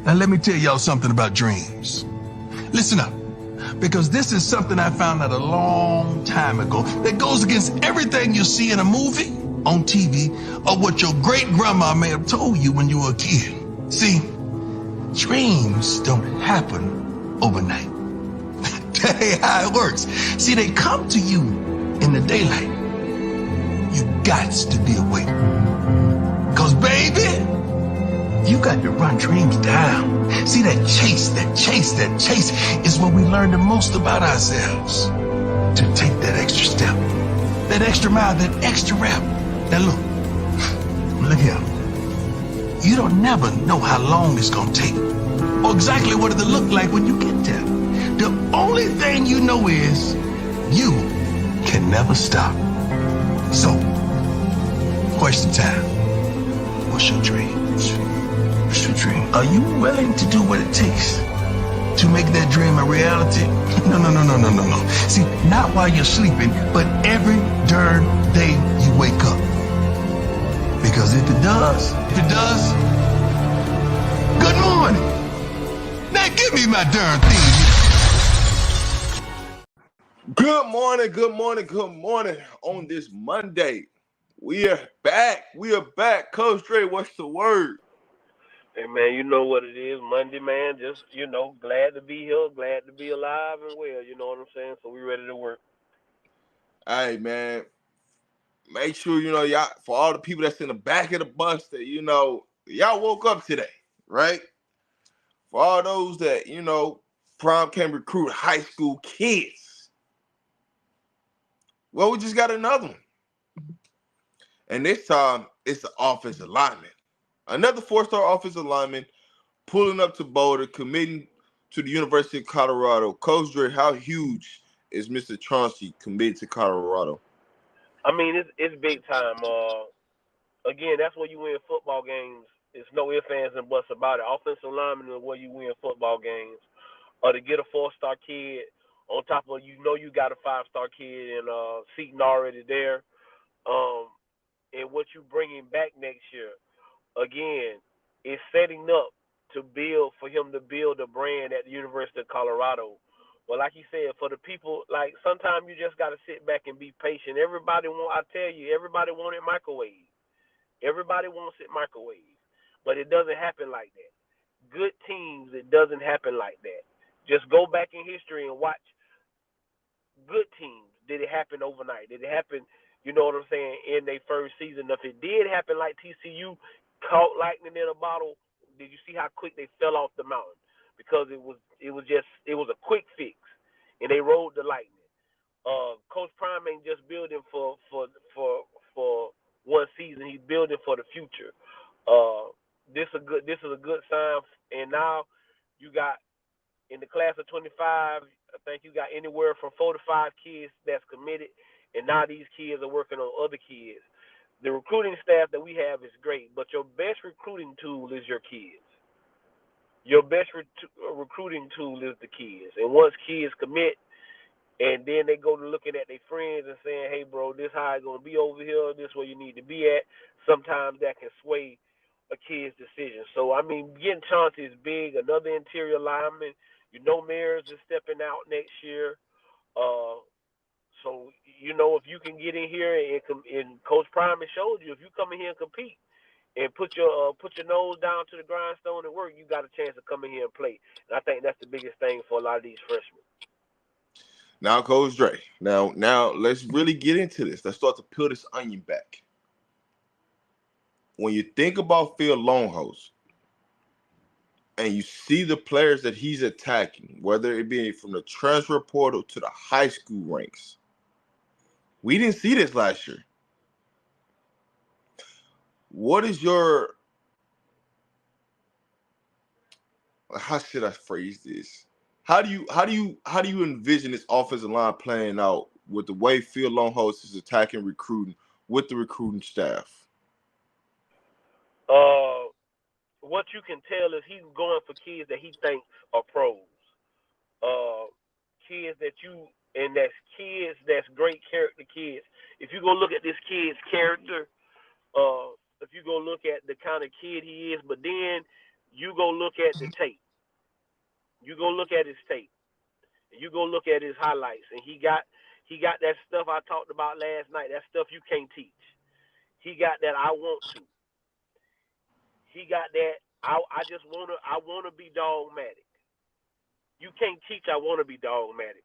Now let me tell y'all something about dreams. Listen up, because this is something I found out a long time ago that goes against everything you see in a movie, on TV, or what your great-grandma may have told you when you were a kid. See, dreams don't happen overnight. That ain't how it works. See, they come to you in the daylight. You gots to be awake. Cause baby, you got to run dreams down. See, that chase is when we learn the most about ourselves. To take that extra step, that extra mile, that extra rep. Now look here. You don't never know how long it's gonna take or exactly what it'll look like when you get there. The only thing you know is you can never stop. So, question time. What's your dreams? What's your dream? Are you willing to do what it takes to make that dream a reality? No. See, not while you're sleeping, but every darn day you wake up. Because if it does, good morning. Now give me my darn theme. Good morning. On this Monday, we are back. Coach Dre, what's the word? Hey, man, you know what it is. Monday, man, just, glad to be here, glad to be alive and well, you know what I'm saying? So we ready to work. Hey, man, make sure, y'all, for all the people that's in the back of the bus that, y'all woke up today, right? For all those that, prom can recruit high school kids. Well, we just got another one. And this time, it's the offensive lineman. Another four-star offensive lineman pulling up to Boulder, committing to the University of Colorado. Coach Dre, how huge is Mr. Chauncey committed to Colorado? I mean, it's big time. Again, that's where you win football games. It's no ifs, ands, and buts about it. Offensive lineman is where you win football games. To get a four-star kid on top of, you got a five-star kid and Seton already there. And what you bringing back next year, again, is setting up for him to build a brand at the University of Colorado. Well, like you said, for the people, like sometimes you just got to sit back and be patient. Everybody wanted microwave. Everybody wants it microwave, but it doesn't happen like that. Good teams, it doesn't happen like that. Just go back in history and watch good teams. Did it happen overnight? Did it happen, you know what I'm saying, in their first season? If it did happen like TCU caught lightning in a bottle, did you see how quick they fell off the mountain? Because it was a quick fix, and they rode the lightning. Coach Prime ain't just building for one season; he's building for the future. This is a good sign, and now you got in the class of 25. I think you got anywhere from 4 to 5 kids that's committed, and now these kids are working on other kids. The recruiting staff that we have is great, but your best recruiting tool is your kids. Your best recruiting tool is the kids. And once kids commit, and then they go to looking at their friends and saying, hey, bro, this how it's going to be over here, this where you need to be at, sometimes that can sway a kid's decision. So, I mean, getting Chauncey is big. Another interior lineman. Mares is stepping out next year. So, if you can get in here and Coach Prime has showed you, if you come in here and compete and put your nose down to the grindstone and work, you got a chance to come in here and play. And I think that's the biggest thing for a lot of these freshmen. Now, Coach Dre, now let's really get into this. Let's start to peel this onion back. When you think about Phil Longhouse and you see the players that he's attacking, whether it be from the transfer portal to the high school ranks, we didn't see this last year. What is your, how should I phrase this? How do you envision this offensive line playing out with the way Phil Longhouse is attacking recruiting with the recruiting staff? What you can tell is he's going for kids that he thinks are pros. Kids that's great character kids. If you go look at this kid's character, if you go look at the kind of kid he is, but then you go look at the tape. You go look at his tape. You go look at his highlights, and he got that stuff I talked about last night. That stuff you can't teach. He got that I want to. He got that I just wanna be dogmatic. You can't teach I wanna be dogmatic.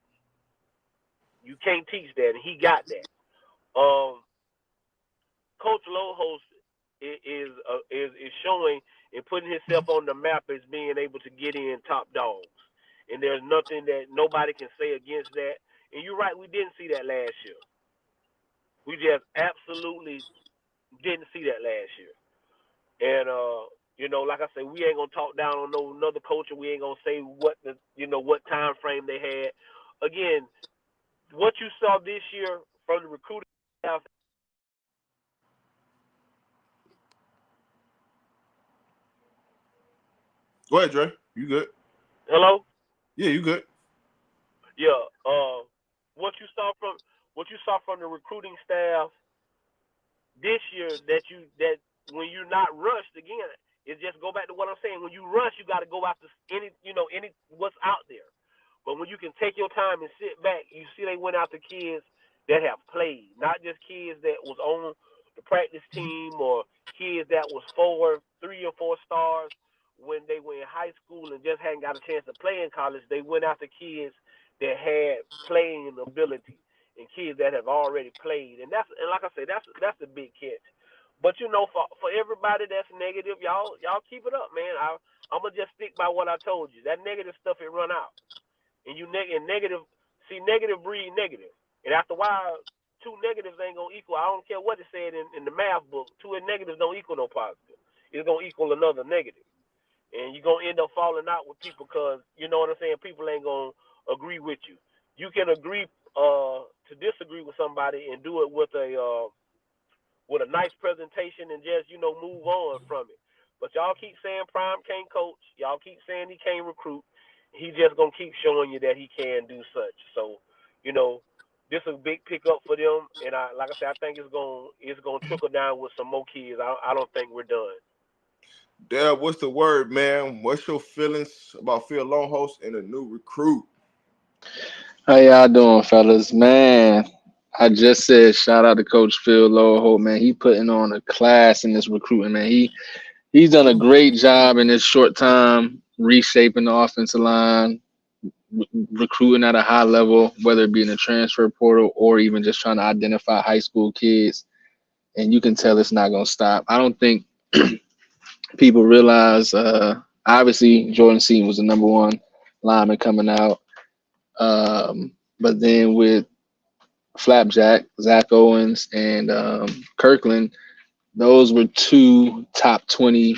You can't teach that, and he got that. Coach Lowhost is showing and putting himself on the map as being able to get in top dogs. And there's nothing that nobody can say against that. And you're right, we didn't see that last year. We just absolutely didn't see that last year. And like I said, we ain't gonna talk down on no another coach, and we ain't gonna say what what time frame they had. Again, what you saw this year from the recruiting staff. Go ahead, Dre. You good? Hello? Yeah, you good. Yeah. What you saw from the recruiting staff this year that when you're not rushed again, it just go back to what I'm saying. When you rush, you got to go after any what's out there. But when you can take your time and sit back, you see they went after kids that have played, not just kids that was on the practice team or kids that was 3 or 4 stars when they were in high school and just hadn't got a chance to play in college. They went after kids that had playing ability and kids that have already played. And like I said, that's the big catch. But for everybody that's negative, y'all keep it up, man. I'm gonna just stick by what I told you. That negative stuff, it run out. And negative breed negative. And after a while, 2 negatives ain't gonna equal. I don't care what it said in the math book. 2 negatives don't equal no positive. It's gonna equal another negative. And you're gonna end up falling out with people because you know what I'm saying. People ain't gonna agree with you. You can agree to disagree with somebody and do it with a nice presentation and just move on from it. But y'all keep saying Prime can't coach. Y'all keep saying he can't recruit. He just gonna keep showing you that he can do such. So, this is a big pickup for them. And like I said, I think it's gonna trickle down with some more kids. I don't think we're done. Dad, what's the word, man? What's your feelings about Phil Longhost and a new recruit? How y'all doing, fellas? Man, I just said shout out to Coach Phil Longhost, man. He putting on a class in this recruiting, man. He's done a great job in this short time reshaping the offensive line, recruiting at a high level, whether it be in the transfer portal or even just trying to identify high school kids. And you can tell it's not going to stop. I don't think people realize, obviously, Jordan Seaton was the number 1 lineman coming out. But then with Flapjack, Zach Owens, and Kirkland, those were 2 top 20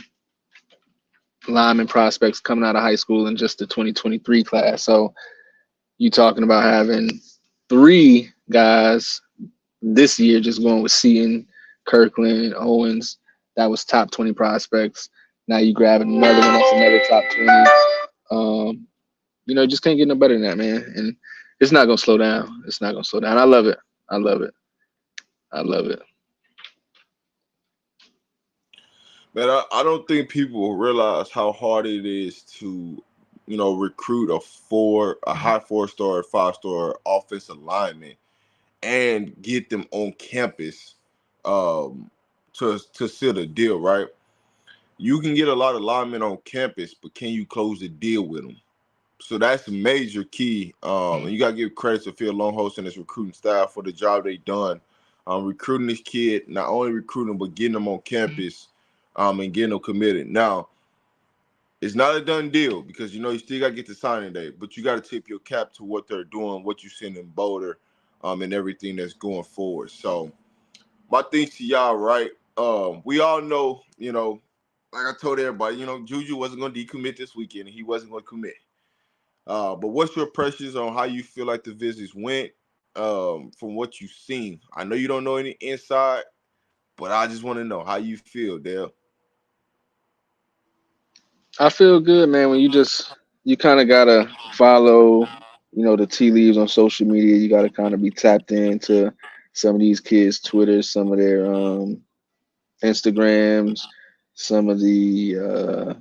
lineman prospects coming out of high school in just the 2023 class. So you talking about having 3 guys this year just going with Seaton, Kirkland, Owens. That was top 20 prospects. Now you grabbing another one that's another top 20. Just can't get no better than that, man. And it's not going to slow down. It's not going to slow down. I love it. I love it. I love it. Man, I don't think people realize how hard it is to, recruit a high 4-star, 5-star offensive lineman and get them on campus to seal the deal, right? You can get a lot of linemen on campus, but can you close the deal with them? So that's a major key. And you got to give credit to Phil Longhost and his recruiting staff for the job they done. Recruiting this kid, not only recruiting, but getting them on campus and getting them committed. Now, it's not a done deal because, you still got to get the signing day, but you got to tip your cap to what they're doing, what you send in Boulder, and everything that's going forward. So my thing to y'all, right, we all know, like I told everybody, Juju wasn't going to decommit this weekend and he wasn't going to commit. But what's your impressions on how you feel like the visits went from what you've seen? I know you don't know any inside, but I just want to know how you feel, Dale. I feel good, man, when you kind of got to follow, the tea leaves on social media. You got to kind of be tapped into some of these kids' Twitter, some of their Instagrams, some of the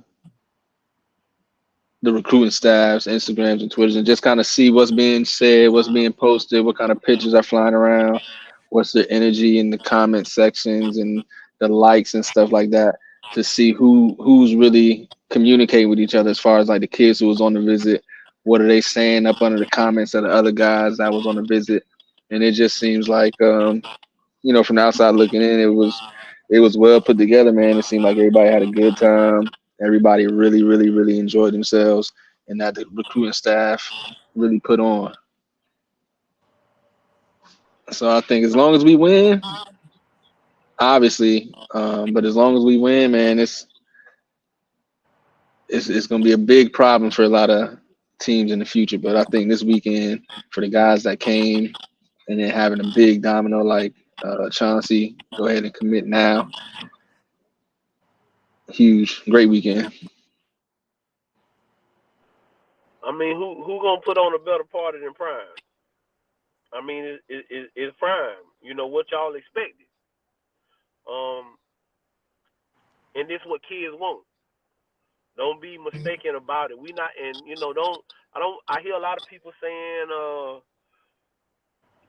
the recruiting staffs, Instagrams and Twitters, and just kind of see what's being said, what's being posted, what kind of pictures are flying around, what's the energy in the comment sections and the likes and stuff like that, to see who's really communicating with each other as far as like the kids who was on the visit. What are they saying up under the comments of the other guys that was on the visit? And it just seems like from the outside looking in, it was well put together, man. It seemed like everybody had a good time. Everybody really, really, really enjoyed themselves, and that the recruiting staff really put on. So I think as long as we win, obviously, but as long as we win, man, it's going to be a big problem for a lot of teams in the future. But I think this weekend, for the guys that came and then having a big domino like Chauncey, go ahead and commit now. Huge, great weekend. I mean, who gonna put on a better party than Prime? I mean, it's Prime. You know what y'all expected. And this is what kids want. Don't be mistaken about it. We not, and I hear a lot of people saying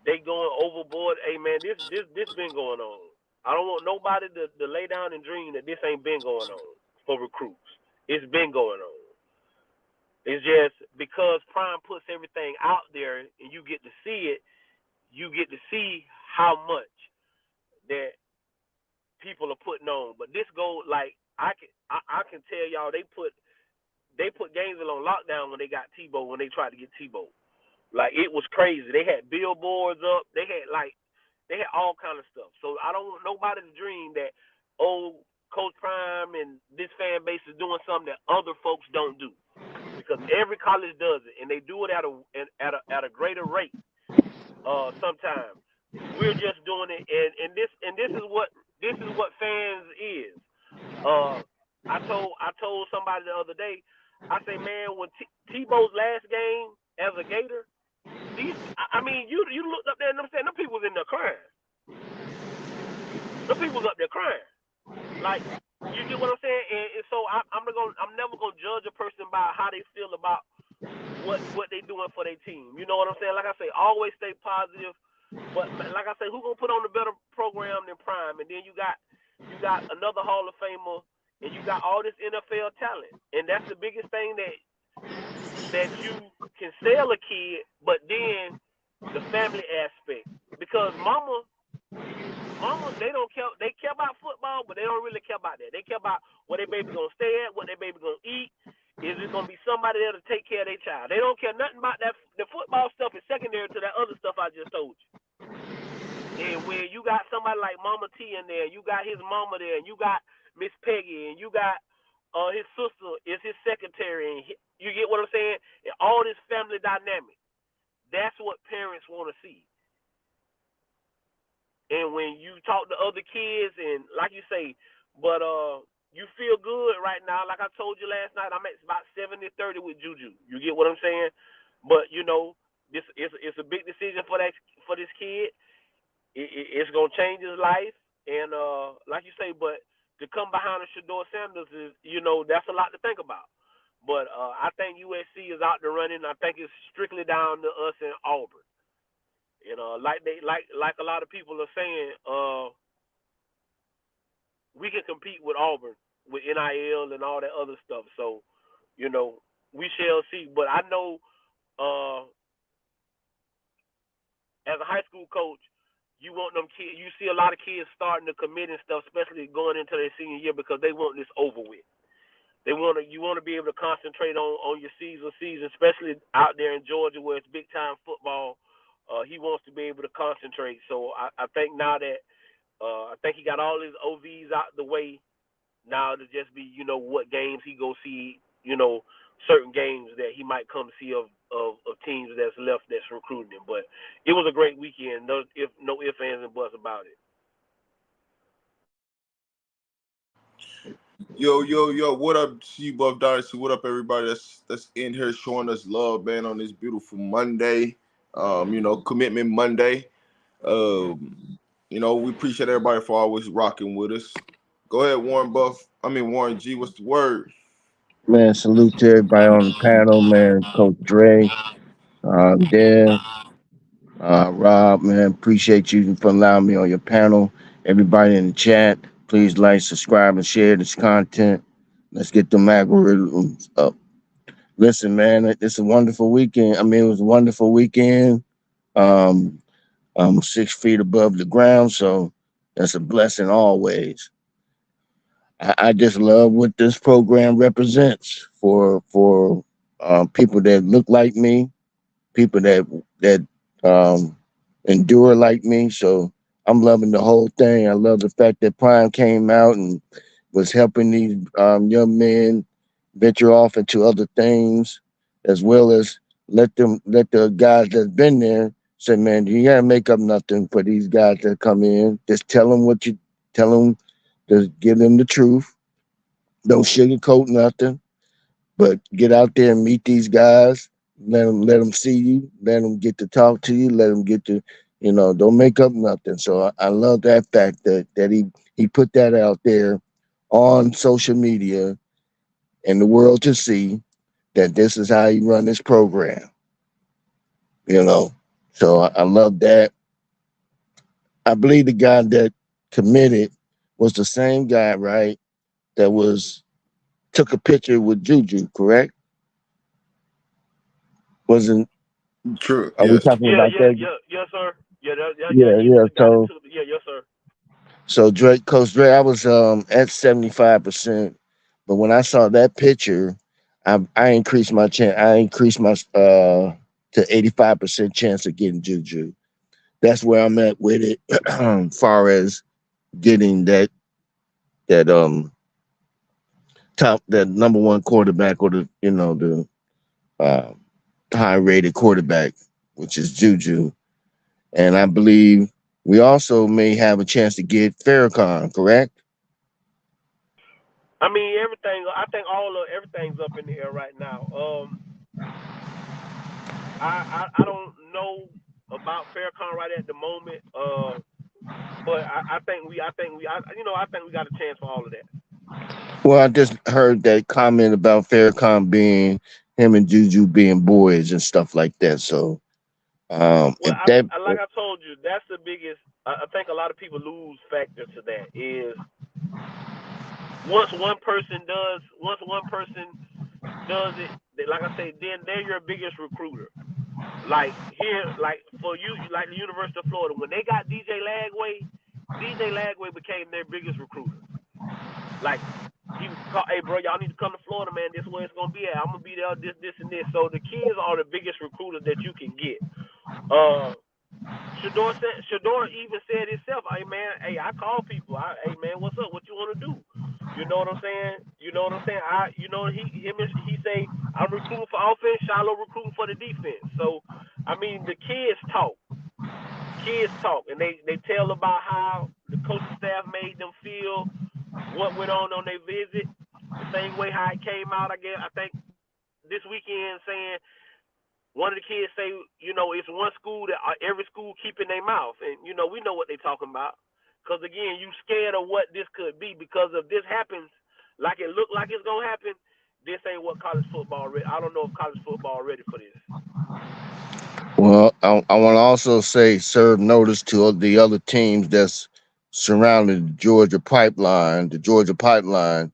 they going overboard. Hey man, this been going on. I don't want nobody to lay down and dream that this ain't been going on for recruits. It's been going on. It's just because Prime puts everything out there and you get to see it, you get to see how much that people are putting on. But this go like I can tell y'all they put Gainesville on lockdown when they got Tebow, when they tried to get Tebow. Like it was crazy. They had billboards up. They had all kind of stuff. So I don't want nobody to dream that Coach Prime and this fan base is doing something that other folks don't do. Because every college does it, and they do it at a greater rate. Sometimes we're just doing it, and this is what fans is. I told somebody the other day. I say, man, when Tebow's last game as a Gator, you looked up there and I'm saying, them people was in there crying. Them people was up there crying. Like, you get what I'm saying? And so I'm never gonna judge a person by how they feel about what they doing for their team. You know what I'm saying? Like I say, always stay positive. But like I say, who gonna put on a better program than Prime? And then you got another Hall of Famer, and you got all this NFL talent, and that's the biggest thing that you can sell a kid. But then the family aspect, because mamas, they don't care. They care about football, but they don't really care about that. They care about where their baby gonna stay at, what their baby gonna eat. Is it gonna be somebody there to take care of their child? They don't care nothing about that. The football stuff is secondary to that other stuff I just told you. And when you got somebody like Mama T in there, you got his mama there, and you got Miss Peggy, and you got his sister is his secretary, and you get what I'm saying? And all this family dynamic. That's what parents want to see. And when you talk to other kids, and like you say, but you feel good right now. Like I told you last night, I'm at about 70-30 with Juju. You get what I'm saying? But this it's a big decision for this kid. It's gonna change his life, and like you say, but to come behind a Shedeur Sanders is, that's a lot to think about. But I think USC is out the running. I think it's strictly down to us in Auburn. Like a lot of people are saying, we can compete with Auburn with NIL and all that other stuff. So, we shall see. But I know, as a high school coach, you want them kids. You see a lot of kids starting to commit and stuff, especially going into their senior year, because they want this over with. You want to be able to concentrate on your season, especially out there in Georgia where it's big time football. He wants to be able to concentrate. So I think now that I think he got all his OVs out the way, now to just be, what games he go see, certain games that he might come see of teams that's left that's recruiting him. But it was a great weekend. No ifs, ands, and buts about it. Yo, what up, T-Buff Dynasty? What up, everybody that's in here showing us love, man, on this beautiful Monday, Commitment Monday. We appreciate everybody for always rocking with us. Go ahead, Warren G, what's the word? Man, salute to everybody on the panel, man. Coach Dre, Dev, Rob, man. Appreciate you for allowing me on your panel. Everybody in the chat, please like, subscribe, and share this content. Let's get them algorithms up. Listen, man, it's a wonderful weekend. I mean, it was a wonderful weekend. Um, I'm 6 feet above the ground, so that's a blessing always. I just love what this program represents for people that look like me, people that um, endure like me. So I'm loving the whole thing. I love the fact that Prime came out and was helping these young men venture off into other things, as well as let the guys that's been there say, man, you gotta make up nothing for these guys that come in. Just tell them what you tell them. Just give them the truth. Don't sugarcoat nothing, but get out there and meet these guys. Let them see you. Let them get to talk to you. Let them get to, don't make up nothing. So I love that fact that he put that out there on social media and the world to see that this is how he run this program. You know, so I love that. I believe the guy that committed was the same guy, right? That was took a picture with Juju, correct? Wasn't True. Are we Yes. talking Yeah, about yeah, that? yeah, yes, sir. Yeah, Yeah, he's yeah. the guy that So took. Yeah, yes, sir. so Coach Dre, I was at 75%, but when I saw that picture, I increased my chance. I increased my to 85% chance of getting Juju. That's where I'm at with it, far as getting that top that number one quarterback or the uh, high rated quarterback, which is Juju. And I believe we also may have a chance to get Farrakhan, correct? I mean, everything. I think everything's up in the air right now. I don't know about Faircon right at the moment. But I think we got a chance for all of that. Well, I just heard that comment about Farrakhan being him and Juju being boys and stuff like that. So, Well, if that, like I told you, that's the biggest. I think a lot of people lose factor to that is once one person does it, like I say, then they're your biggest recruiter. Like here, like for you, like the University of Florida, when they got DJ Lagway became their biggest recruiter. Like he would call, hey bro, y'all need to come to Florida, man. This is where it's gonna be at. I'm gonna be there, this, and this. So the kids are the biggest recruiters that you can get. Uh, Shador even said himself, hey man, hey, I call people. Hey man, what's up? What you want to do? You know what I'm saying? You know what I'm saying? He say I'm recruiting for offense, Shiloh recruiting for the defense. So I mean the kids talk and they tell about how the coaching staff made them feel, what went on their visit, the same way how it came out. I think this weekend saying one of the kids say, it's one school that every school keeping their mouth, and we know what they talking about. Because again, you scared of what this could be. Because if this happens, like it looked like it's gonna happen, this ain't what college football ready. I don't know if college football ready for this. well, I want to also say serve notice to the other teams that's surrounding the Georgia pipeline. The Georgia pipeline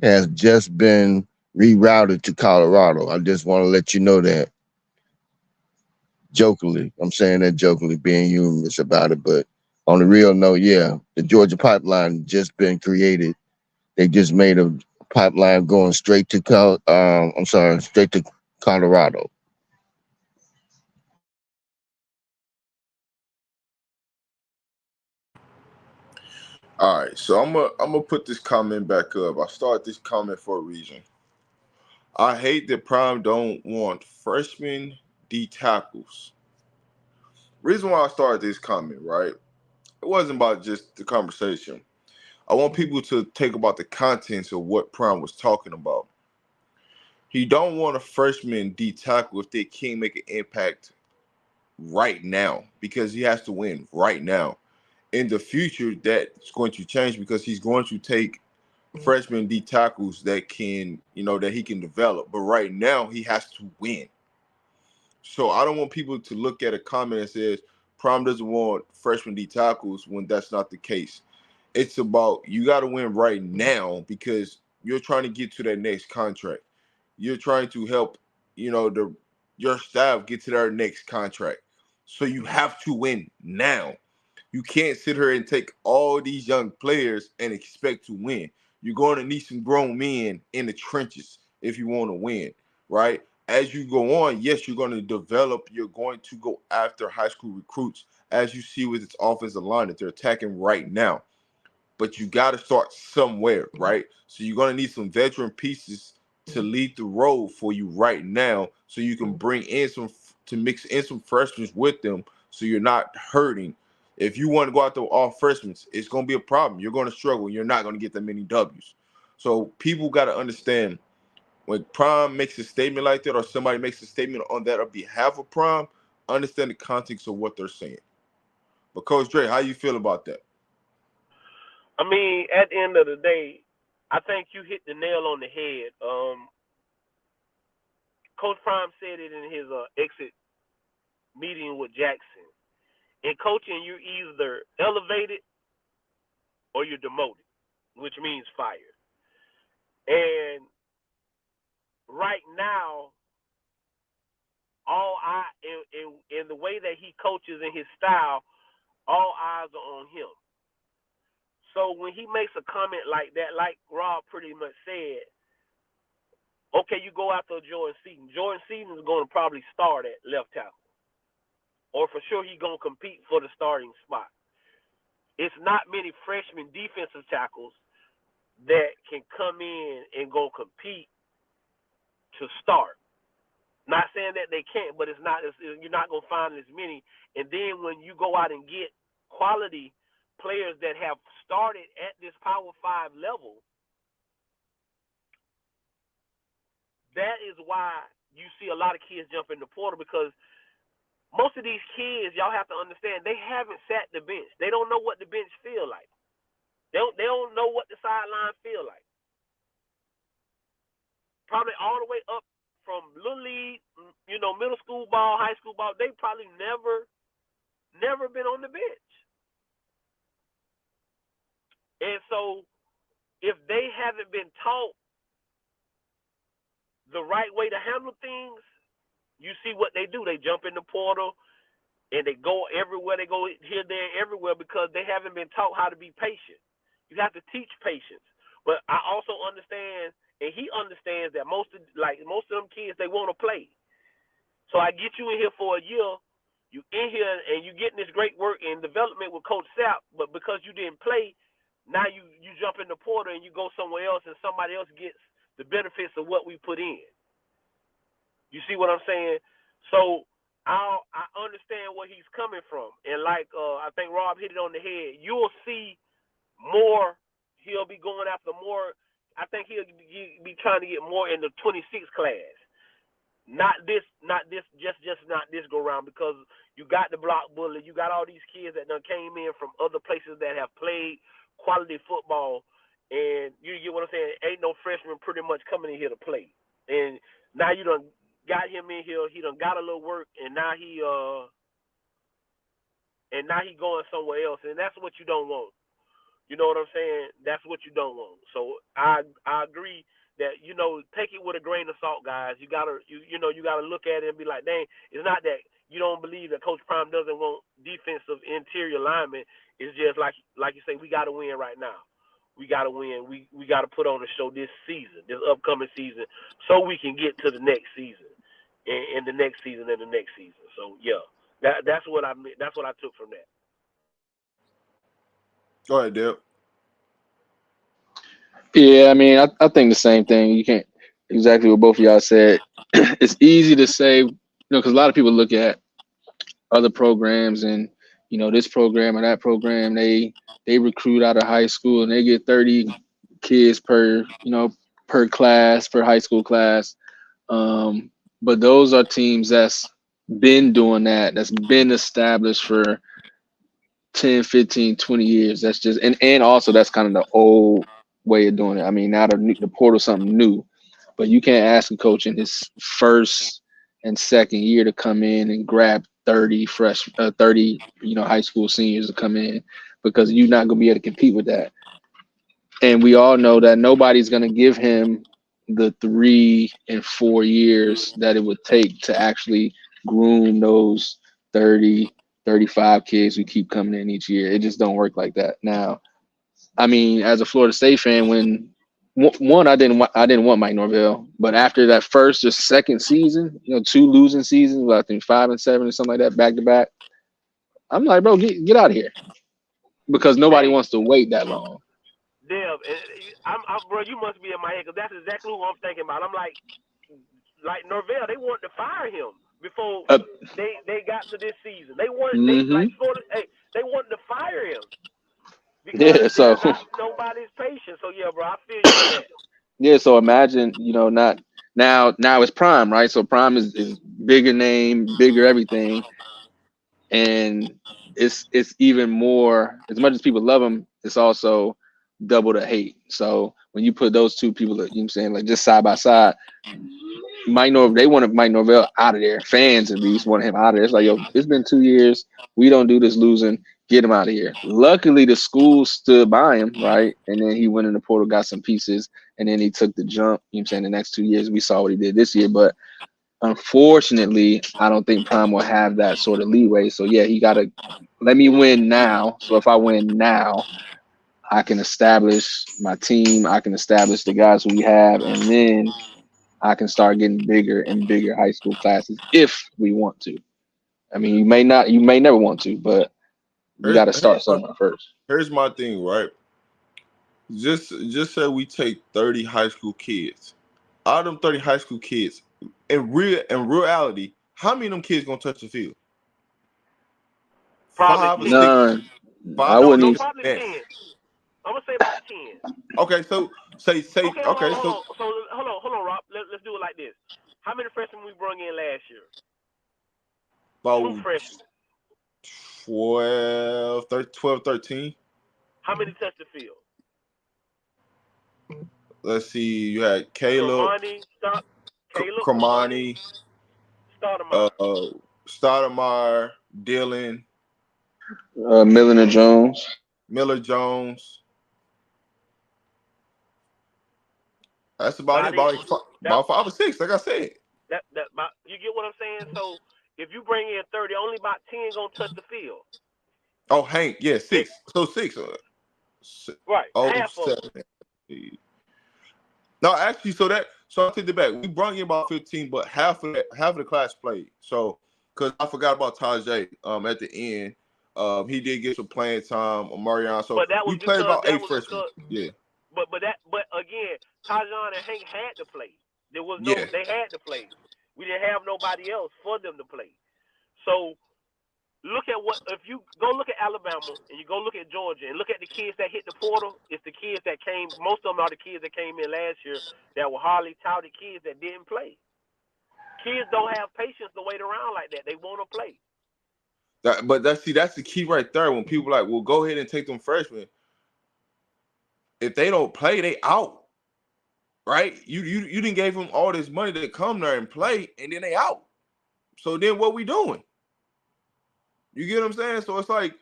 has just been rerouted to Colorado. I just want to let you know that jokingly. I'm saying that jokingly, being humorous about it, but on the real note, yeah, the Georgia pipeline just been created. They just made a pipeline going straight to straight to Colorado. All right. So I'm gonna put this comment back up. I started this comment for a reason. I hate that Prime don't want freshman D tackles. Reason why I started this comment, right? It wasn't about just the conversation. I want people to think about the contents of what Prime was talking about. He don't want a freshman D tackle if they can't make an impact right now because he has to win right now. In the future, that's going to change because he's going to take freshman D tackles that can, that he can develop. But right now he has to win. So I don't want people to look at a comment that says Prime doesn't want freshman D tackles when that's not the case. It's about you got to win right now because you're trying to get to that next contract. You're trying to help, your staff get to their next contract. So you have to win now. You can't sit here and take all these young players and expect to win. You're going to need some grown men in the trenches if you want to win, right? As you go on, yes, you're going to develop. You're going to go after high school recruits, as you see with its offensive line that they're attacking right now. But you got to start somewhere, right? So you're going to need some veteran pieces to lead the road for you right now so you can bring in to mix in some freshmen with them so you're not hurting. If you want to go out there all freshmen, it's going to be a problem. You're going to struggle. You're not going to get that many W's. So people got to understand when Prime makes a statement like that or somebody makes a statement on that on behalf of Prime, understand the context of what they're saying. But Coach Dre, how you feel about that? I mean, at the end of the day, I think you hit the nail on the head. Coach Prime said it in his exit meeting with Jackson. In coaching, you're either elevated or you're demoted, which means fired. And right now, in the way that he coaches and his style, all eyes are on him. So when he makes a comment like that, like Rob pretty much said, okay, you go after Jordan Seaton. Jordan Seaton is going to probably start at left tackle. Or for sure he's going to compete for the starting spot. It's not many freshman defensive tackles that can come in and go compete to start. Not saying that they can't, but you're not going to find as many. And then when you go out and get quality players that have started at this Power 5 level, that is why you see a lot of kids jump in the portal, because most of these kids, y'all have to understand, they haven't sat the bench. They don't know what the bench feel like. They don't know what the sideline feel like. Probably all the way up from little league, middle school ball, high school ball, they probably never been on the bench. And so if they haven't been taught the right way to handle things, you see what they do. They jump in the portal and they go everywhere. They go here, there, everywhere because they haven't been taught how to be patient. You have to teach patience. But I also understand, and he understands that most of them kids, they want to play. So I get you in here for a year. You in here and you getting this great work and development with Coach Sapp, but because you didn't play, now you jump in the portal and you go somewhere else and somebody else gets the benefits of what we put in. You see what I'm saying? So I understand where he's coming from. And like I think Rob hit it on the head, you'll see more. He'll be going after more. I think he'll be trying to get more in the 26 class. Not this go round, because you got the block bully, you got all these kids that done came in from other places that have played quality football, and you get what I'm saying? Ain't no freshman pretty much coming in here to play. And now you done got him in here, he done got a little work, and now he going somewhere else, and that's what you don't want. You know what I'm saying? That's what you don't want. So I agree that, take it with a grain of salt, guys. You gotta look at it and be like, dang, it's not that you don't believe that Coach Prime doesn't want defensive interior linemen. It's just like you say, we gotta win right now. We gotta win. We gotta put on a show this season, this upcoming season, so we can get to the next season, and the next season and the next season. So yeah, that's what I meant. That's what I took from that. Go ahead, Deb. Yeah, I mean, I think the same thing. You can't exactly what both of y'all said. It's easy to say, because a lot of people look at other programs and, this program or that program, they recruit out of high school and they get 30 kids per class, per high school class. But those are teams that's been doing that's been established for 10, 15, 20 years. That's just, and also that's kind of the old way of doing it. I mean, now the portal's something new, but you can't ask a coach in his first and second year to come in and grab 30 high school seniors to come in, because you're not going to be able to compete with that. And we all know that nobody's going to give him the 3 and 4 years that it would take to actually groom those 30, 35 kids who keep coming in each year. It just don't work like that. Now, I mean, as a Florida State fan, when one, I didn't want Mike Norvell, but after that first or second season, 2 losing seasons, I think 5 and 7 or something like that, back to back, I'm like, bro, get out of here, because nobody wants to wait that long. Dev, bro, you must be in my head, because that's exactly who I'm thinking about. I'm like Norvell, they wanted to fire him before they got to this season. They wanted they wanted to fire him because so nobody's patient. So yeah, bro, I feel you on that. Yeah, so imagine, not now it's Prime, right? So Prime is bigger name, bigger everything, and it's even more. As much as people love him, it's also double the hate. So when you put those two people, like just side by side, they wanted Mike Norvell out of there. Fans at least wanted him out of there. It's like, yo, it's been 2 years. We don't do this losing. Get him out of here. Luckily, the school stood by him, right? And then he went in the portal, got some pieces, and then he took the jump. The next 2 years, we saw what he did this year. But unfortunately, I don't think Prime will have that sort of leeway. So, yeah, he got to let me win now. So if I win now, I can establish my team. I can establish the guys who we have, and then I can start getting bigger and bigger high school classes if we want to. I mean, you may never want to, but you got to start somewhere first. Here's my thing, right? Just say we take 30 high school kids. Out of them 30 high school kids, in reality, how many of them kids gonna touch the field? Probably 5 or 6. None. I wouldn't even. Probably 10. I'm gonna say about 10. Okay, so say. Okay, so hold on, Rob. Let's do it like this. How many freshmen we brought in last year? About 2 freshmen. 12, 13. How many touched the field? Let's see. You had Caleb, Kamani, Stoudemire, Dylan, Miller Jones. That's about it. About 5 or 6, like I said. You get what I'm saying? So if you bring in 30, only about 10 gonna touch the field. Oh, Hank, yeah, 6. So 6. Right. Oh, half of 7. No, actually, so I take it back. We brought in about 15, but half of the class played. So, because I forgot about Tajay. At the end, he did get some playing time. Marion, so we played about 8 freshmen. Yeah. But again, Tajon and Hank had to play. They had to play. We didn't have nobody else for them to play. So look at if you go look at Alabama and you go look at Georgia and look at the kids that hit the portal, it's the kids that came. Most of them are the kids that came in last year that were hardly touted kids that didn't play. Kids don't have patience to wait around like that. They want to play. That's the key right there. When people are like, well, go ahead and take them freshmen. If they don't play, they out. Right? You didn't gave them all this money to come there and play, and then they out. So then what we doing? You get what I'm saying? So it's like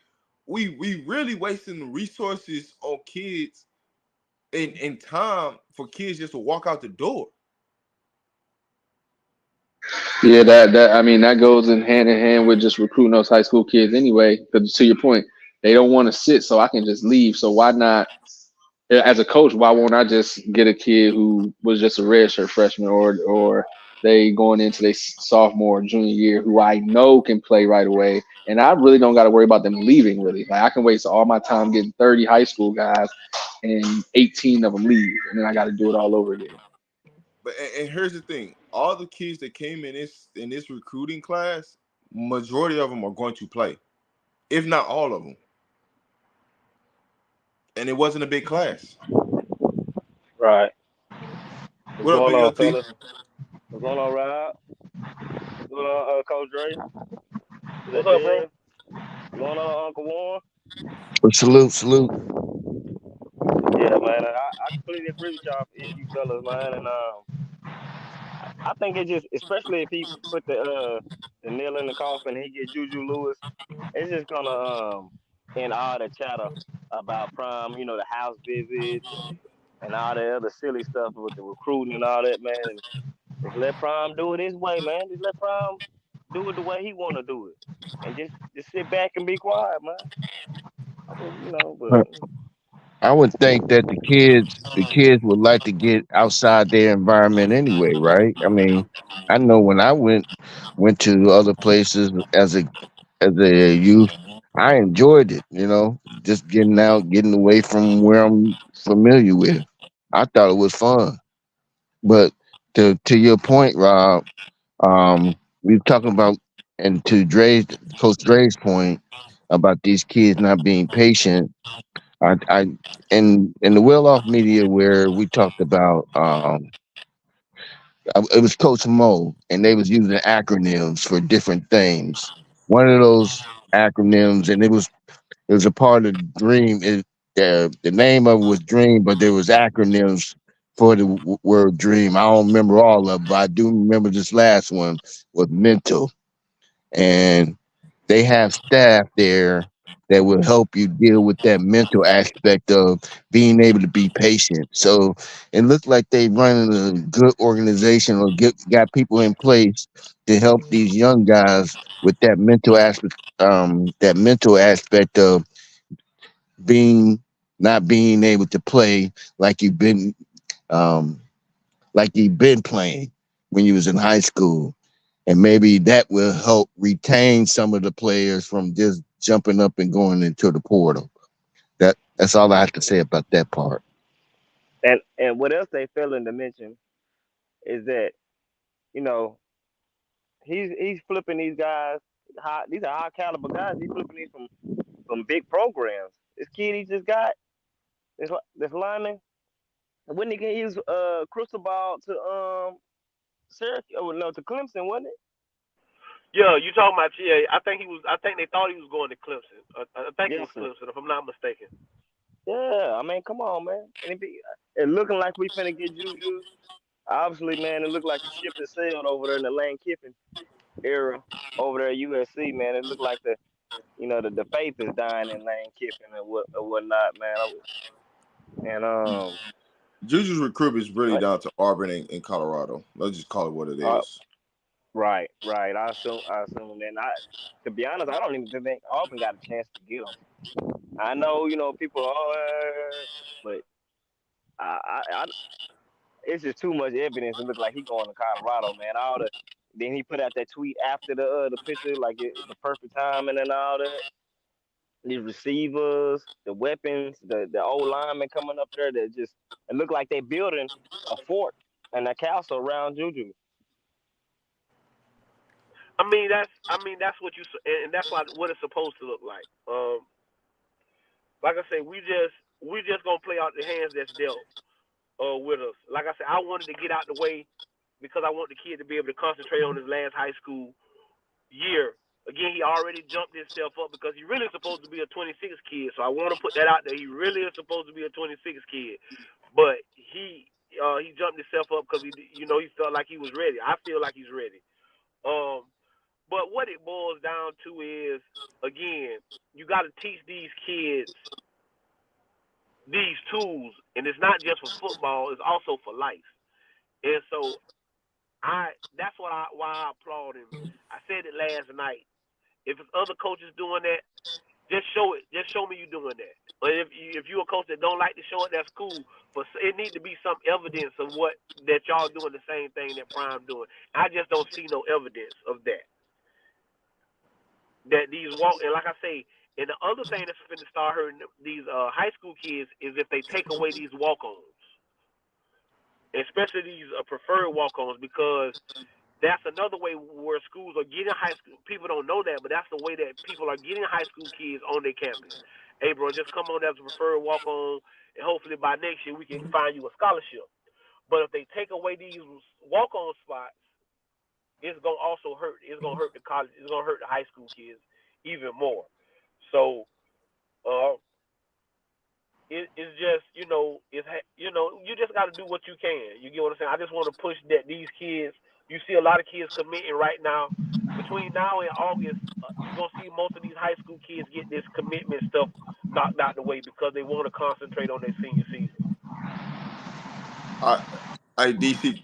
we really wasting resources on kids and time for kids just to walk out the door. Yeah, that goes in hand with just recruiting those high school kids anyway. Because to your point, they don't want to sit, so I can just leave. So why not? As a coach, why won't I just get a kid who was just a redshirt freshman or they going into their sophomore or junior year who I know can play right away, and I really don't got to worry about them leaving. Really, like I can waste all my time getting 30 high school guys, and 18 of them leave, and then I got to do it all over again. But and here's the thing: all the kids that came in this recruiting class, majority of them are going to play, if not all of them. And it wasn't a big class. Right. What up, Big LT? What's going on, Rob? What's going on, Coach Dre? What's up, bro? What's going on, Uncle Warren? Salute. Yeah, man. I completely agree with y'all, you fellas, man. And I think it just, especially if he put the nail in the coffin, he get Juju Lewis, it's just gonna end all the chatter about Prime, the house visits and all the other silly stuff with the recruiting and all that, man. And just let Prime do it his way, man. Just let Prime do it the way he wanna do it, and just sit back and be quiet, man. I just, but I would think that the kids would like to get outside their environment anyway, right? I mean, I know when I went to other places as a youth, I enjoyed it, just getting out, getting away from where I'm familiar with. I thought it was fun. But to your point, Rob, we were talking about, and to Coach Dre's point about these kids not being patient. I in the well off media where we talked about, it was Coach Mo, and they was using acronyms for different things. One of those acronyms, and it was a part of Dream. The name of it was Dream, but there was acronyms for the word Dream. I don't remember all of it, but I do remember this last one was mental. And they have staff there that will help you deal with that mental aspect of being able to be patient. So it looked like they running a good organization or got people in place to help these young guys with that mental aspect of being not being able to play like um you've been playing when you was in high school, and maybe that will help retain some of the players from just jumping up and going into the portal. That's all I have to say about that part. and what else they failing to mention is that you know he's flipping these guys. These are high caliber guys. He's flipping these from big programs. This kid he just got this lineman. When he can use crystal ball to Syracuse, oh no, to Clemson, wasn't it? Yeah, you talking about? Yeah, I think he was. I think they thought he was going to Clemson. I think it Yes, was sir. Clemson, if I'm not mistaken. Yeah, I mean, come on, man. It looking like we finna get Juju. Obviously, man, it looked like the ship has sailed over there in the Lane Kiffin era over there at USC, man. It looked like the faith is dying in Lane Kiffin and whatnot, man. And Juju's recruitment is really like, down to Auburn and Colorado. Let's just call it what it uh, is. right. I assume, and to be honest, I don't even think Auburn got a chance to get him. I know, people, but I it's just too much evidence. It look like he going to Colorado, man. Then he put out that tweet after the picture, like the perfect timing and all that. The receivers, the weapons, the old linemen coming up there that just it look like they building a fort and a castle around Juju. I mean that's what and that's what it's supposed to look like. Like I say, we just gonna play out the hands that's dealt with us. Like I said, I wanted to get out the way because I want the kid to be able to concentrate on his last high school year. Again, he already jumped himself up because he really is supposed to be a 26 kid. So I want to put that out there. He really is supposed to be a 26 kid, but he jumped himself up because he felt like he was ready. I feel like he's ready. Um, but what it boils down to is, again, you got to teach these kids these tools, and it's not just for football; it's also for life. And so that's why I applaud him. I said it last night. If it's other coaches doing that, just show it. Just show me you doing that. But if you're a coach that don't like to show it, that's cool. But it need to be some evidence of that y'all doing the same thing that Prime doing. I just don't see no evidence of that. That these and like I say, and the other thing that's going to start hurting these high school kids is if they take away these walk-ons, especially these preferred walk-ons, because that's another way where schools are getting high school. People don't know that, but that's the way that people are getting high school kids on their campus. Hey, bro, just come on as a preferred walk-on, and hopefully by next year we can find you a scholarship. But if they take away these walk-on spots, it's gonna also hurt. It's gonna hurt the college. It's gonna hurt the high school kids even more. So, uh, it's just you just got to do what you can. You get what I'm saying? I just want to push that these kids. You see a lot of kids committing right now. Between now and August, you're gonna see most of these high school kids get this commitment stuff knocked out the way because they want to concentrate on their senior season. I, DC,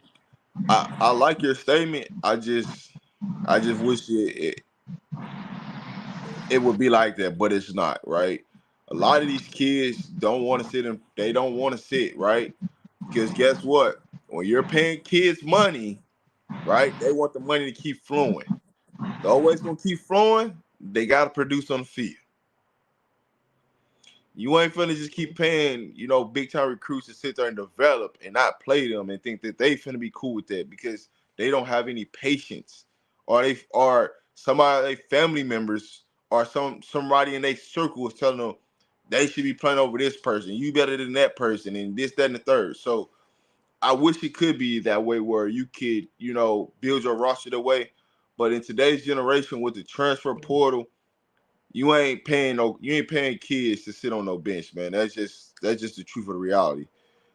I like your statement. I just wish it would be like that, but it's not, right? A lot of these kids don't want to sit and they don't want to sit, right? Because guess what? When you're paying kids money, right, they want the money to keep flowing. The only way it's gonna keep flowing, they gotta produce on the field. You ain't finna just keep paying, big time recruits to sit there and develop and not play them and think that they finna be cool with that because they don't have any patience, or somebody, they family members, or somebody in their circle is telling them they should be playing over this person. You better than that person, and this, that, and the third. So I wish it could be that way where you could, build your roster that way. But in today's generation with the transfer portal, you ain't paying kids to sit on no bench, man. That's just the truth of the reality.